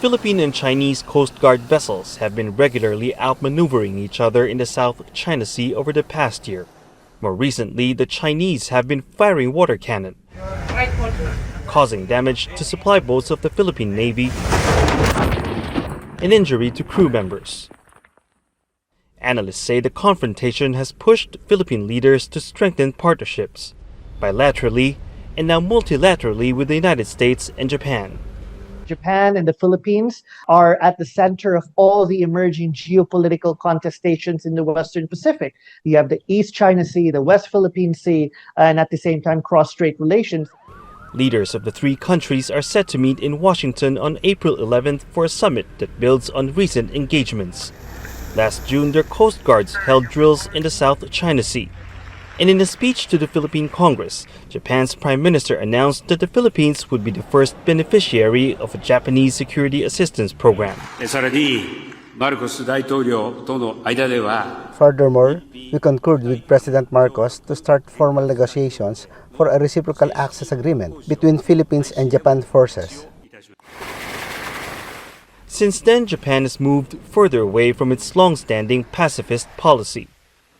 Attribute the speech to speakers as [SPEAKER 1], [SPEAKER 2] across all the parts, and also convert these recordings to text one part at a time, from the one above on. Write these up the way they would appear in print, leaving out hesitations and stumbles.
[SPEAKER 1] Philippine and Chinese Coast Guard vessels have been regularly outmaneuvering each other in the South China Sea over the past year. More recently, the Chinese have been firing water cannon, causing damage to supply boats of the Philippine Navy and injury to crew members. Analysts say the confrontation has pushed Philippine leaders to strengthen partnerships, bilaterally and now multilaterally with the United States and Japan.
[SPEAKER 2] Japan and the Philippines are at the center of all the emerging geopolitical contestations in the Western Pacific. You have the East China Sea, the West Philippine Sea, and at the same time cross-strait relations.
[SPEAKER 1] Leaders of the three countries are set to meet in Washington on April 11th for a summit that builds on recent engagements. Last June, their coast guards held drills in the South China Sea. And in a speech to the Philippine Congress, Japan's Prime Minister announced that the Philippines would be the first beneficiary of a Japanese security assistance program.
[SPEAKER 3] Furthermore, we concurred with President Marcos to start formal negotiations for a reciprocal access agreement between Philippines and Japan forces.
[SPEAKER 1] Since then, Japan has moved further away from its long-standing pacifist policy.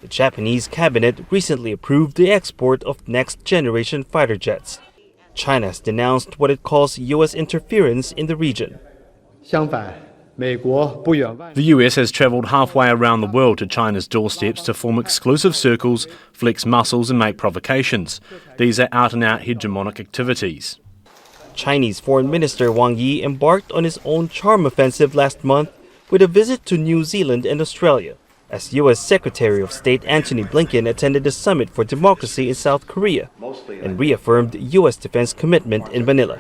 [SPEAKER 1] The Japanese cabinet recently approved the export of next-generation fighter jets. China has denounced what it calls U.S. interference in the region.
[SPEAKER 4] The US has travelled halfway around the world to China's doorsteps to form exclusive circles, flex muscles and make provocations. These are out-and-out hegemonic activities.
[SPEAKER 1] Chinese Foreign Minister Wang Yi embarked on his own charm offensive last month with a visit to New Zealand and Australia, as U.S. Secretary of State Antony Blinken attended the Summit for Democracy in South Korea and reaffirmed U.S. defense commitment in Manila.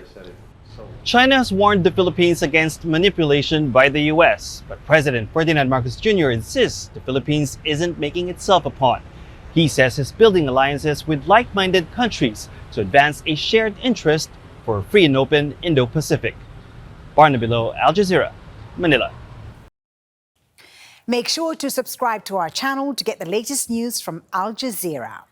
[SPEAKER 5] China has warned the Philippines against manipulation by the U.S., but President Ferdinand Marcos Jr. insists the Philippines isn't making itself a pawn. He says he's building alliances with like-minded countries to advance a shared interest for a free and open Indo-Pacific. Barnaby, Al Jazeera, Manila.
[SPEAKER 6] Make sure to subscribe to our channel to get the latest news from Al Jazeera.